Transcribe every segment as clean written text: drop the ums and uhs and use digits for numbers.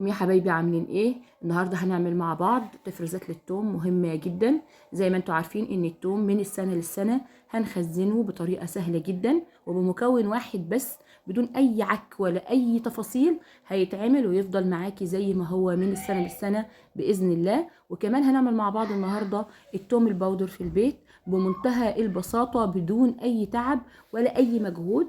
يا حبايبي عاملين ايه؟ النهارده هنعمل مع بعض تفريزات للثوم مهمه جدا. زي ما انتوا عارفين ان الثوم من السنه للسنه هنخزنه بطريقه سهله جدا وبمكون واحد بس، بدون اي عك ولا اي تفاصيل، هيتعمل ويفضل معاكي زي ما هو من السنه للسنه باذن الله. وكمان هنعمل مع بعض النهارده الثوم البودر في البيت بمنتهى البساطه بدون اي تعب ولا اي مجهود.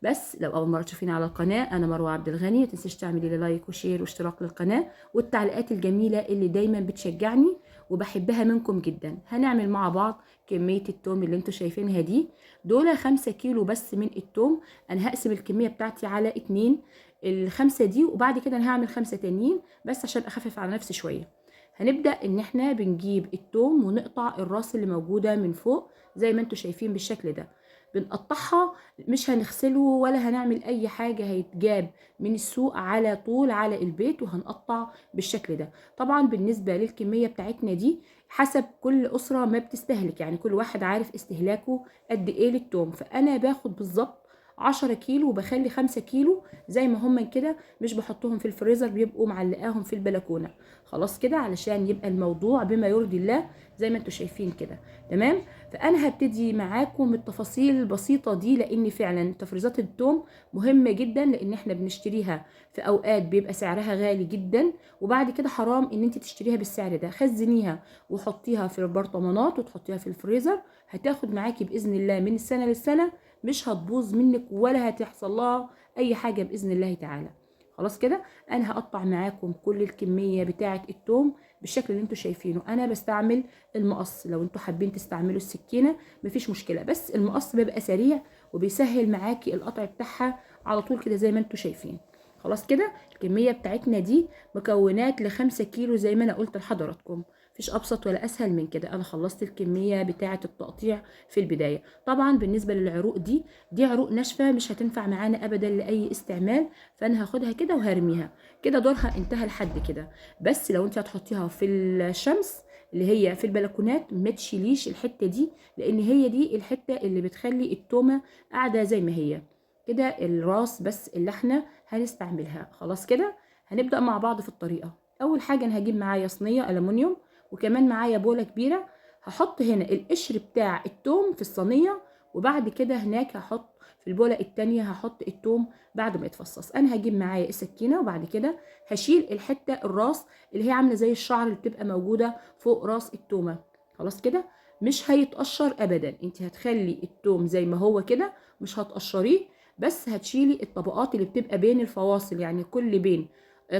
بس لو اول مره تشوفيني على القناه، انا مروه عبد الغني، متنسيش تعملي لي لايك وشير واشتراك للقناه والتعليقات الجميله اللي دايما بتشجعني وبحبها منكم جدا. هنعمل مع بعض كميه التوم اللي انتوا شايفينها دي، دول 5 كيلو بس من التوم. انا هقسم الكميه بتاعتي على 2، الخمسة دي، وبعد كده انا هعمل 5 تانيين بس عشان اخفف على نفسي شويه. هنبدا ان احنا بنجيب التوم ونقطع الراس اللي موجوده من فوق زي ما انتوا شايفين بالشكل ده. بنقطعها، مش هنغسله ولا هنعمل اي حاجة، هيتجاب من السوق على طول على البيت وهنقطع بالشكل ده. طبعا بالنسبة للكمية بتاعتنا دي حسب كل أسرة ما بتستهلك، يعني كل واحد عارف استهلاكه قد ايه للتوم. فأنا باخد بالظبط 10 كيلو وبخلي 5 كيلو زي ما هم كده، مش بحطهم في الفريزر، بيبقوا معلقاهم في البلكونة. خلاص كده علشان يبقى الموضوع بما يرضي الله زي ما انتوا شايفين كده. تمام. فانا هبتدي معاكم التفاصيل البسيطه دي، لان فعلا تفريزات الثوم مهمه جدا، لان احنا بنشتريها في اوقات بيبقى سعرها غالي جدا، وبعد كده حرام ان انت تشتريها بالسعر ده. خزنيها وحطيها في البرطمانات وتحطيها في الفريزر، هتاخد معاكي باذن الله من السنه للسنه، مش هتبوظ منك ولا هتحصل لها اي حاجه باذن الله تعالى. خلاص كده انا هقطع معاكم كل الكميه بتاعه الثوم بالشكل اللي انتوا شايفينه. انا بستعمل المقص، لو انتوا حابين تستعملوا السكينه مفيش مشكله، بس المقص بيبقى سريع وبيسهل معاكي القطع بتاعها على طول كده زي ما انتوا شايفين. خلاص كده الكميه بتاعتنا دي مكونات ل5 كيلو زي ما انا قلت لحضراتكم. مفيش ابسط ولا اسهل من كده. انا خلصت الكميه بتاعه التقطيع في البدايه. طبعا بالنسبه للعروق دي عروق ناشفه مش هتنفع معانا ابدا لاي استعمال، فانا هاخدها كده وهرميها كده، دورها انتهى لحد كده. بس لو انت هتحطيها في الشمس اللي هي في البلكونات ما تشيليش الحته دي، لان هي دي الحته اللي بتخلي التومه قاعده زي ما هي كده، الراس بس اللي احنا هنستعملها. خلاص كده هنبدا مع بعض في الطريقه. اول حاجه انا هجيب معايا صينيه الومنيوم، وكمان معايا بوله كبيره. هحط هنا القشر بتاع التوم في الصينيه، وبعد كده هناك هحط في البوله التانية هحط التوم بعد ما يتفصص. انا هجيب معايا السكينه، وبعد كده هشيل الحته الراس اللي هي عامله زي الشعر اللي بتبقى موجوده فوق راس التومه. خلاص كده مش هيتقشر ابدا، انت هتخلي التوم زي ما هو كده، مش هتقشريه، بس هتشيلي الطبقات اللي بتبقى بين الفواصل، يعني كل بين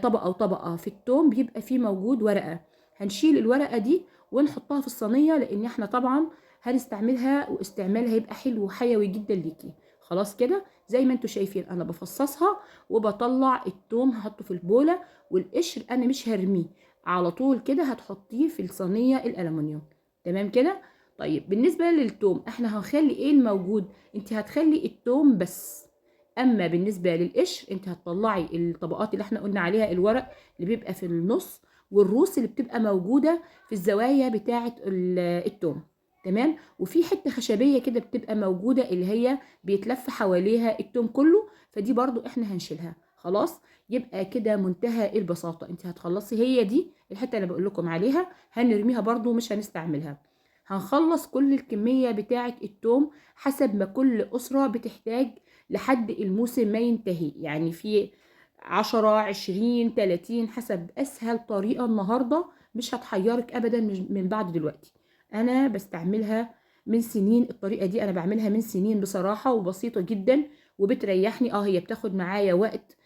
طبقه وطبقه في التوم بيبقى فيه موجود ورقه. هنشيل الورقه دي ونحطها في الصينيه، لان احنا طبعا هنستعملها واستعمالها هيبقى حلو وحيوي جدا ليكي. خلاص كده زي ما انتوا شايفين انا بفصصها وبطلع التوم هحطه في البوله، والقشر انا مش هرميه، على طول كده هتحطيه في الصينيه الالومنيوم. تمام كده. طيب بالنسبه للتوم احنا هنخلي ايه الموجود؟ انت هتخلي التوم بس، اما بالنسبه للقشر انت هتطلعي الطبقات اللي احنا قلنا عليها، الورق اللي بيبقى في النص والروس اللي بتبقى موجوده في الزوايا بتاعه التوم. تمام. وفي حته خشبيه كده بتبقى موجوده اللي هي بيتلف حواليها التوم كله، فدي برضو احنا هنشيلها. خلاص. يبقى كده منتهى البساطه، انت هتخلصي هي دي الحته اللي بقول لكم عليها، هنرميها برضو مش هنستعملها. هنخلص كل الكميه بتاعه التوم حسب ما كل اسره بتحتاج لحد الموسم ما ينتهي، يعني في 10 20 30 حسب اسهل طريقه النهارده، مش هتحيرك ابدا من بعد دلوقتي. انا بستعملها من سنين، الطريقه دي انا بعملها من سنين بصراحه، وبسيطه جدا وبتريحني. هي بتاخد معايا وقت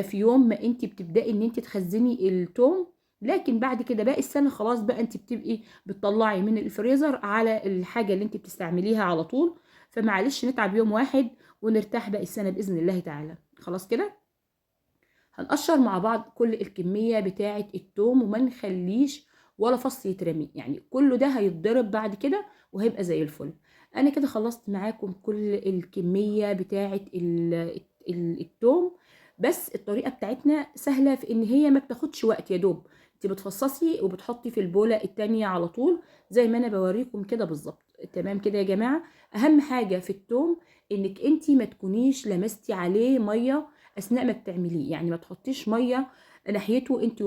في يوم ما انت بتبداي ان انت تخزني التوم، لكن بعد كده باقي السنه خلاص بقى انت بتبقي بتطلعي من الفريزر على الحاجه اللي انت بتستعمليها على طول. فمعلش نتعب يوم واحد ونرتاح باقي السنه باذن الله تعالى. خلاص كده هنقشر مع بعض كل الكميه بتاعه التوم وما نخليش ولا فص يترمي، يعني كله ده هيتضرب بعد كده وهيبقى زي الفل. انا كده خلصت معاكم كل الكميه بتاعه التوم. بس الطريقه بتاعتنا سهله في ان هي ما بتاخدش وقت، يا دوب انت بتفصصي وبتحطي في البوله التانية على طول زي ما انا بوريكم كده بالظبط. تمام كده يا جماعه. اهم حاجه في التوم انك انت ما تكونيش لمستي عليه ميه اثناء ما بتعمليه، يعني ما تحطيش ميه ناحيته انت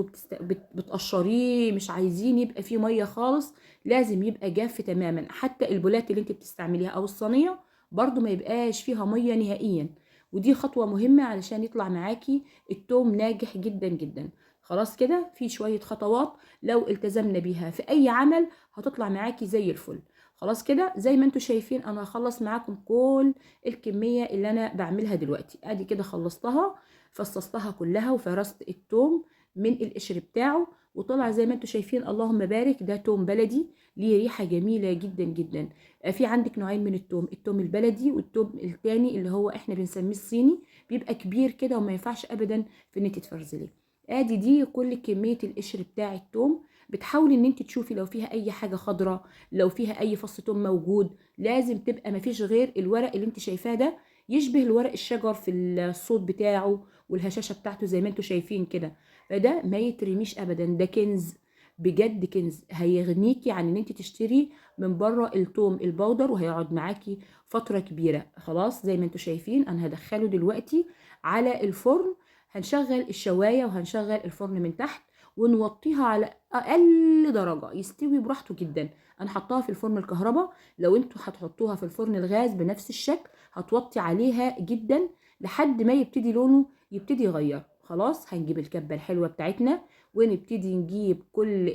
بتقشريه، مش عايزين يبقى فيه ميه خالص، لازم يبقى جاف تماما. حتى البولات اللي انت بتستعمليها او الصينيه برضو ما يبقاش فيها ميه نهائيا. ودي خطوه مهمه علشان يطلع معاكي التوم ناجح جدا جدا. خلاص كده، في شويه خطوات لو التزمنا بيها في اي عمل هتطلع معاكي زي الفل. خلاص كده، زي ما انتم شايفين انا هخلص معاكم كل الكميه اللي انا بعملها دلوقتي. ادي كده خلصتها، فصصتها كلها وفرست التوم من القشر بتاعه، وطلع زي ما انتم شايفين اللهم بارك. ده توم بلدي ليه ريحه جميله جدا جدا. في عندك نوعين من التوم، التوم البلدي والتوم التاني اللي هو احنا بنسميه الصيني، بيبقى كبير كده وما ينفعش ابدا في ان انت تفرزليه. ادي دي كل كميه القشر بتاع التوم. بتحاولي ان انت تشوفي لو فيها اي حاجه خضراء، لو فيها اي فص توم موجود. لازم تبقى مفيش غير الورق اللي انت شايفاه ده، يشبه الورق الشجر في الصوت بتاعه والهشاشة بتاعته زي ما انتم شايفين كده. فده ما يترميش ابدا، ده كنز بجد، كنز هيغنيكي عن ان انت تشتري من بره التوم البودر، وهيقعد معاكي فترة كبيرة. خلاص زي ما انتم شايفين انا هدخله دلوقتي على الفرن. هنشغل الشواية وهنشغل الفرن من تحت ونوطيها على اقل درجة يستوي براحته جدا. انا حطاها في الفرن الكهرباء، لو انتوا هتحطوها في الفرن الغاز بنفس الشكل هتوطي عليها جدا لحد ما يبتدي لونه يبتدي يغير. خلاص هنجيب الكبة الحلوة بتاعتنا ونبتدي نجيب كل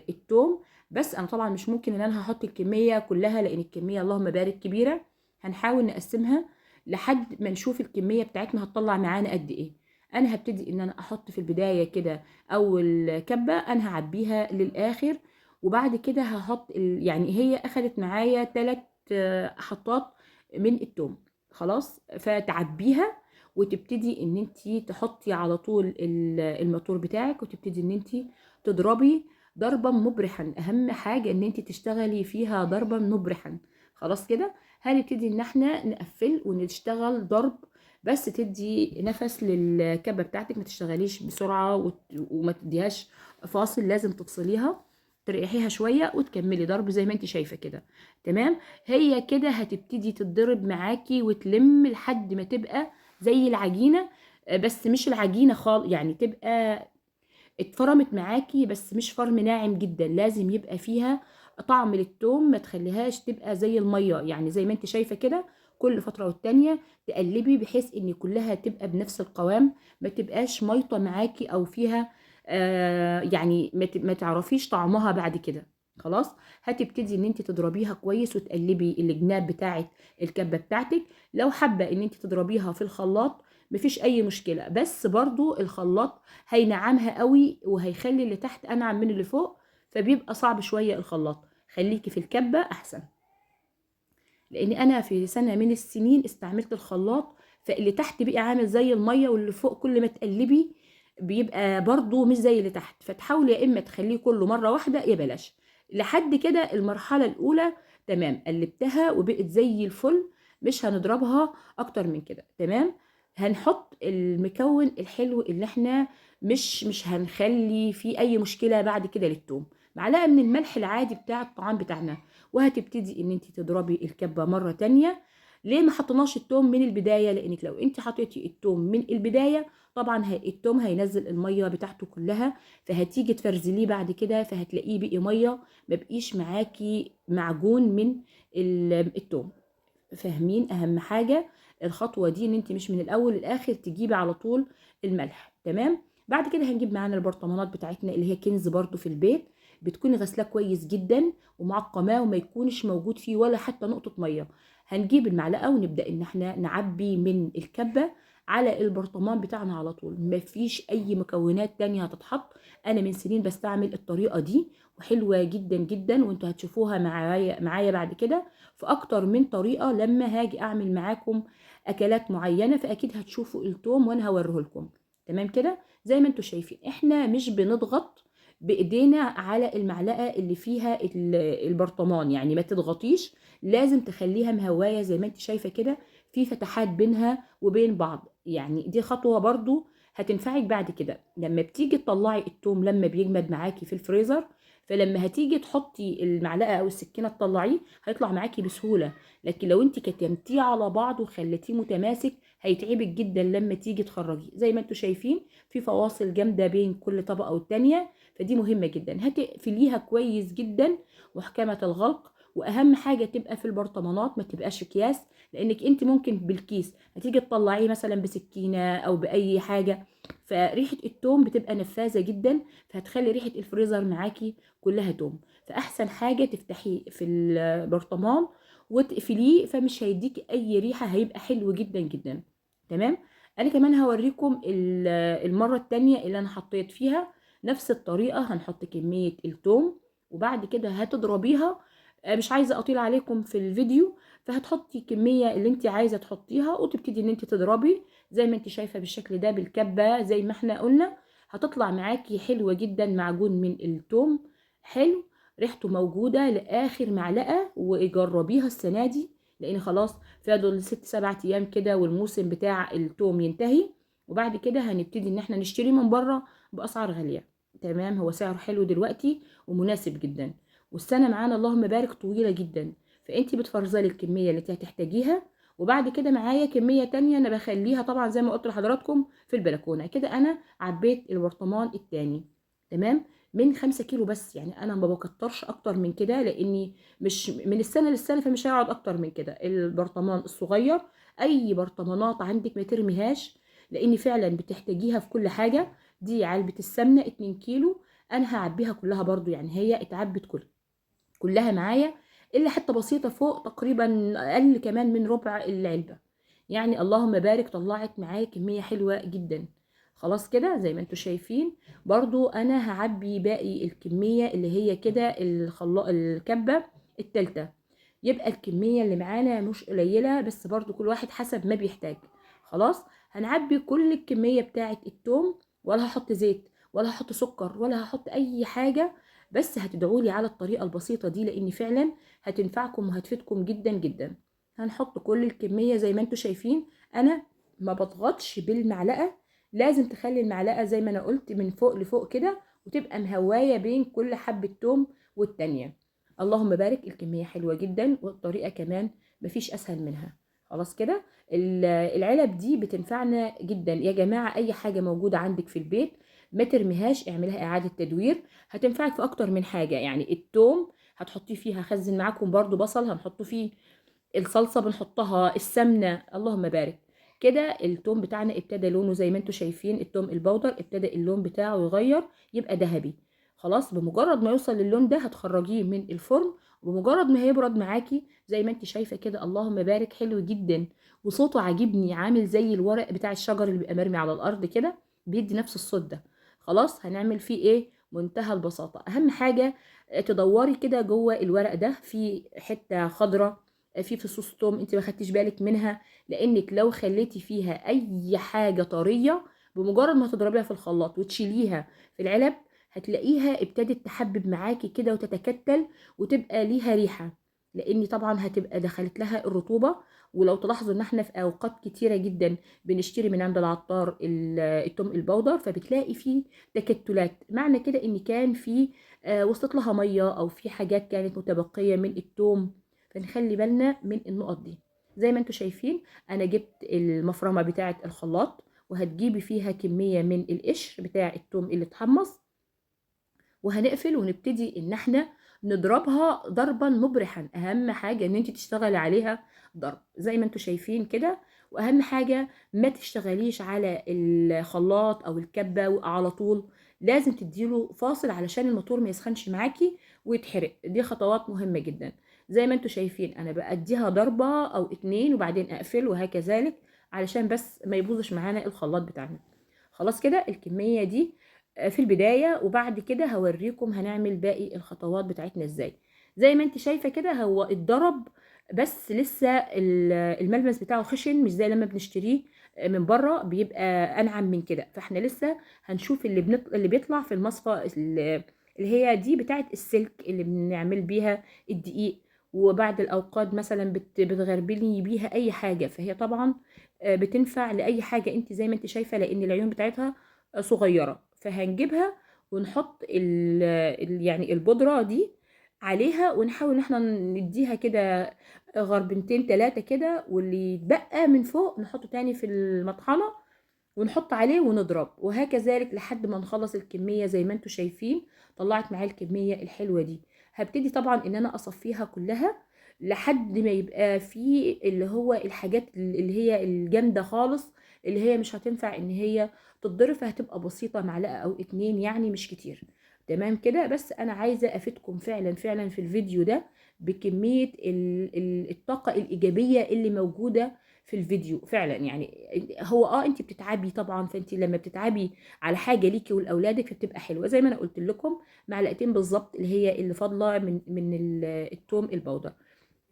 التوم. بس انا طبعا مش ممكن ان انا هحط الكمية كلها لان الكمية اللهم بارك كبيرة. هنحاول نقسمها لحد ما نشوف الكمية بتاعتنا هتطلع معانا قد ايه. انا هبتدي ان انا احط في البداية كده اول كبة انا هعبيها للاخر، وبعد كده هحط يعني هي اخدت معايا 3 حطات من التوم. خلاص فتعبيها وتبتدي ان انت تحطي على طول الموتور بتاعك وتبتدي ان انت تضربي ضربا مبرحا. اهم حاجة ان انت تشتغلي فيها ضربا مبرحا. خلاص كده هنبتدي ان احنا نقفل ونشتغل ضرب، بس تدي نفس للكبة بتاعتك، ما تشتغليش بسرعة وما تديهاش فاصل، لازم تفصليها تريحيها شوية وتكملي ضرب زي ما انت شايفة كده. تمام، هي كده هتبتدي تتضرب معاكي وتلم لحد ما تبقى زي العجينة. بس مش العجينة خالص، يعني تبقى اتفرمت معاكي بس مش فرم ناعم جدا، لازم يبقى فيها طعم للتوم، ما تخليهاش تبقى زي المية. يعني زي ما انت شايفة كده كل فترة والتانية تقلبي بحيث ان كلها تبقى بنفس القوام، ما تبقاش ميطة معاكي او فيها يعني ما تعرفيش طعمها بعد كده. خلاص هتبتدي ان انت تضربيها كويس وتقلبي الجناب بتاعه الكبه بتاعتك. لو حابه ان انت تضربيها في الخلاط مفيش اي مشكله، بس برضو الخلاط هينعمها قوي وهيخلي اللي تحت انعم من اللي فوق، فبيبقى صعب شويه الخلاط. خليكي في الكبه احسن، لان انا في سنه من السنين استعملت الخلاط فاللي تحت بقى عامل زي الميه واللي فوق كل ما تقلبي بيبقى برضو مش زي اللي تحت. فتحاولي يا اما تخليه كله مره واحده يا بلاش. لحد كده المرحله الاولى تمام، قلبتها وبقت زي الفل، مش هنضربها اكتر من كده. تمام، هنحط المكون الحلو اللي احنا مش هنخلي فيه اي مشكله بعد كده للثوم. معلقه من الملح العادي بتاع الطعام بتاعنا، وهتبتدي ان انت تضربي الكبه مره تانية. ليه ما حطيناش التوم من البدايه؟ لانك لو انت حطيتي التوم من البدايه طبعا التوم هينزل الميه بتاعته كلها، فهتيجي تفرزليه بعد كده فهتلاقيه بقي ميه، ما بقيش معاكي معجون من التوم. فاهمين؟ اهم حاجه الخطوه دي ان انت مش من الاول للاخر تجيبي على طول الملح. تمام، بعد كده هنجيب معانا البرطمانات بتاعتنا اللي هي كنز برضو في البيت، بتكوني غسلاه كويس جدا ومعقماه وما يكونش موجود فيه ولا حتى نقطه ميه. هنجيب المعلقه ونبدا ان احنا نعبي من الكبه على البرطمان بتاعنا على طول، مفيش اي مكونات تانية هتتحط. انا من سنين بستعمل الطريقه دي وحلوه جدا جدا، وانتوا هتشوفوها معايا بعد كده في اكتر من طريقه لما هاجي اعمل معاكم اكلات معينه، فاكيد هتشوفوا التوم وانا هوريه لكم. تمام كده، زي ما انتوا شايفين احنا مش بنضغط بايدينا على المعلقه اللي فيها البرطمان، يعني ما تضغطيش، لازم تخليها مهوايه زي ما انت شايفه كده، في فتحات بينها وبين بعض. يعني دي خطوه برضو هتنفعك بعد كده لما بتيجي تطلعي التوم لما بيجمد معاكي في الفريزر. فلما هتيجي تحطي المعلقه او السكينه تطلعيه هيطلع معاكي بسهوله، لكن لو انت كتمتيه على بعض وخليتيه متماسك هيتعبك جدا لما تيجي تخرجيه. زي ما انتوا شايفين في فواصل جامده بين كل طبقه والتانيه، فدي مهمه جدا. هتقفليها كويس جدا، محكمه الغلق. واهم حاجه تبقى في البرطمانات، ما تبقاش اكياس، لانك انت ممكن بالكيس هتيجي تطلعيه مثلا بسكينه او باي حاجه، فريحه التوم بتبقى نفاذه جدا، فهتخلي ريحه الفريزر معاكي كلها توم. فاحسن حاجه تفتحيه في البرطمان وتقفليه، فمش هيديكي اي ريحه، هيبقى حلو جدا جدا. تمام. انا كمان هوريكم المره التانية اللي انا حطيت فيها نفس الطريقه. هنحط كميه التوم وبعد كده هتضربيها. مش عايزه اطيل عليكم في الفيديو، فهتحطي الكميه اللي انت عايزه تحطيها وتبتدي ان انت تضربي زي ما انت شايفه بالشكل ده بالكبه زي ما احنا قلنا. هتطلع معاكي حلوه جدا، معجون من التوم حلو، ريحته موجوده لاخر معلقه. وجربيها السنه دي، لان خلاص فاضل 6 7 ايام كده والموسم بتاع التوم ينتهي، وبعد كده هنبتدي ان احنا نشتري من بره باسعار غاليه. تمام. هو سعره حلو دلوقتي ومناسب جدا، والسنه معانا اللهم بارك طويله جدا. فانت بتفرزلي الكميه اللي انت هتحتاجيها، وبعد كده معايا كميه تانية انا بخليها طبعا زي ما قلت لحضراتكم في البلكونه كده. انا عبيت البرطمان التاني. تمام. من 5 كيلو بس، يعني انا ما بكترش اكتر من كده، لاني مش من السنه للسنه، فمش هيقعد اكتر من كده. البرطمان الصغير، اي برطمانات عندك ما ترميهاش، لاني فعلا بتحتاجيها في كل حاجه. دي علبه السمنه 2 كيلو، انا هعبيها كلها برضو، يعني هي اتعبت كلها معايا، الا حته بسيطه فوق، تقريبا اقل كمان من ربع العلبه. يعني اللهم بارك، طلعت معايا كميه حلوه جدا. خلاص كده زي ما انتوا شايفين. برضو انا هعبي باقي الكميه اللي هي كده الكبه التالتة. يبقى الكميه اللي معانا مش قليله، بس برضو كل واحد حسب ما بيحتاج. خلاص. هنعبي كل الكميه بتاعه التوم، ولا هحط زيت ولا هحط سكر ولا هحط اي حاجه. بس هتدعولي على الطريقة البسيطة دي، لان فعلا هتنفعكم وهتفيدكم جدا جدا. هنحط كل الكمية زي ما انتوا شايفين. انا ما بضغطش بالمعلقة، لازم تخلي المعلقة زي ما انا قلت من فوق لفوق كده، وتبقى مهواية بين كل حبة توم والتانية. اللهم بارك، الكمية حلوة جدا، والطريقة كمان مفيش اسهل منها. خلاص كده. العلب دي بتنفعنا جدا يا جماعة. اي حاجة موجودة عندك في البيت ما ترميهاش، اعملها اعادة تدوير، هتنفعك في اكتر من حاجة. يعني التوم هتحطيه فيها، خزن معاكم برضو بصل هنحطه فيه، الصلصة بنحطها، السمنة، اللهم بارك. كده التوم بتاعنا ابتدى لونه زي ما انتوا شايفين، التوم البودر ابتدى اللون بتاعه يغير، يبقى ذهبي. خلاص. بمجرد ما يوصل للون ده هتخرجيه من الفرن، وبمجرد ما هيبرد معاكي زي ما انت شايفة كده، اللهم بارك، حلو جدا. وصوته عاجبني، عامل زي الورق بتاع الشجر اللي بيبقى مرمي على الارض كده، بيدي نفس الصوت ده. خلاص. هنعمل فيه ايه؟ منتهى البساطة. اهم حاجة تدوري كده جوه الورق ده في حتة خضراء، في فصوص توم انت ما خدتيش بالك منها، لانك لو خليتي فيها اي حاجة طرية بمجرد ما تضربيها في الخلاط وتشيليها في العلب، هتلاقيها ابتدت تحبب معاكي كده وتتكتل وتبقى ليها ريحة، لان طبعا هتبقى دخلت لها الرطوبة. ولو تلاحظوا ان احنا في اوقات كتيرة جدا بنشتري من عند العطار التوم البودر، فبتلاقي فيه تكتلات، معنى كده ان كان في وصلت لها ميه، او في حاجات كانت متبقيه من التوم. فنخلي بالنا من النقط دي. زي ما انتوا شايفين انا جبت المفرمه بتاعه الخلاط، وهتجيبي فيها كميه من القشر بتاع التوم اللي اتحمص، وهنقفل ونبتدي ان احنا نضربها ضربا مبرحا. اهم حاجه ان انت تشتغلي عليها ضرب زي ما انتوا شايفين كده. واهم حاجه ما تشتغليش على الخلاط او الكبه على طول، لازم تديله فاصل علشان الموتور ما يسخنش معاكي ويتحرق. دي خطوات مهمه جدا. زي ما انتوا شايفين انا بأديها ضربه او اتنين وبعدين اقفل وهكذلك، علشان بس ما يبوظش معانا الخلاط بتاعنا. خلاص كده. الكميه دي في البداية، وبعد كده هوريكم هنعمل باقي الخطوات بتاعتنا ازاي. زي ما انت شايفة كده هو اتضرب، بس لسه الملمس بتاعه خشن، مش زي لما بنشتريه من بره بيبقى انعم من كده. فاحنا لسه هنشوف اللي بيطلع في المصفى اللي هي دي بتاعت السلك اللي بنعمل بيها الدقيق. وبعد الاوقات مثلا بتغربلي بيها اي حاجة، فهي طبعا بتنفع لاي حاجة. انت زي ما انت شايفة لان العيون بتاعتها صغيرة، فهنجيبها ونحط يعني البودرة دي عليها، ونحاول ان احنا نديها كده غربنتين تلاتة كده، واللي يتبقى من فوق نحطه تاني في المطحنة ونحط عليه ونضرب، وهكذلك لحد ما نخلص الكمية. زي ما انتوا شايفين طلعت معايا الكمية الحلوة دي. هبتدي طبعا ان انا اصفيها كلها لحد ما يبقى في اللي هو الحاجات اللي هي الجامدة خالص، اللي هي مش هتنفع ان هي تتضرب، فهتبقى بسيطة، معلقة او اتنين يعني، مش كتير. تمام كده. بس انا عايزة افيدكم فعلا فعلا في الفيديو ده بكمية الطاقة الايجابية اللي موجودة في الفيديو فعلا. يعني هو انت بتتعبي طبعا، فانت لما بتتعبي على حاجه ليكي ولاولادك فبتبقى حلوه. زي ما انا قلت لكم معلقتين بالظبط اللي هي اللي فاضله من التوم البودر.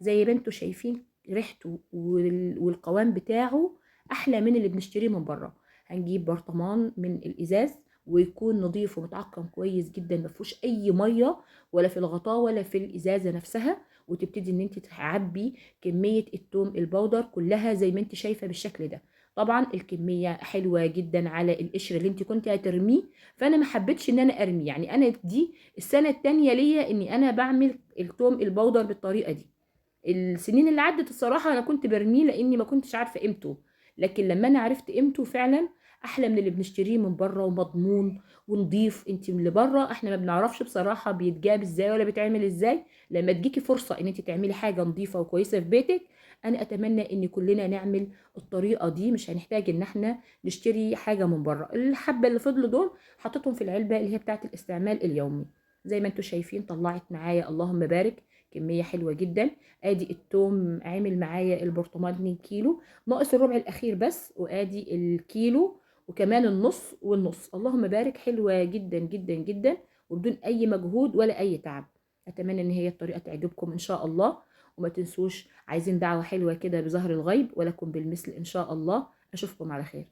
زي ما انتوا شايفين ريحته والقوام بتاعه احلى من اللي بنشتريه من بره. هنجيب برطمان من الازاز ويكون نظيف ومتعقم كويس جدا، ما فيهوش اي ميه ولا في الغطاء ولا في الازازه نفسها، وتبتدي ان انت تعبي كميه التوم البودر كلها زي ما انت شايفه بالشكل ده. طبعا الكميه حلوه جدا على القشر اللي انت كنت هترميه، فانا ما حبيتش ان انا ارمي. يعني انا دي السنه التانيه ليا اني انا بعمل التوم البودر بالطريقه دي. السنين اللي عدت الصراحة أنا كنت برميه لأني ما كنتش عارفة قيمته، لكن لما أنا عرفت قيمته فعلا أحلى من اللي بنشتريه من بره، ومضمون ونضيف. انت من اللي بره احنا ما بنعرفش بصراحة بيتجاب ازاي ولا بيتعمل ازاي. لما تجيكي فرصة ان انت تعملي حاجة نظيفة وكويسة في بيتك، انا اتمنى ان كلنا نعمل الطريقة دي، مش هنحتاج ان احنا نشتري حاجة من بره. الحبة اللي فضلوا دول حطيتهم في العلبة اللي هي بتاعت الاستعمال اليومي. زي ما انتوا شايفين طلعت معايا اللهم بارك كمية حلوة جدا. ادي التوم عامل معايا البرطمان 2 كيلو، ناقص الربع الاخير بس، وادي الكيلو وكمان النص والنص. اللهم بارك، حلوة جدا جدا جدا وبدون اي مجهود ولا اي تعب. اتمنى ان هي الطريقة تعجبكم ان شاء الله. وما تنسوش عايزين دعوة حلوة كده بظهر الغيب ولكم بالمثل ان شاء الله. اشوفكم على خير.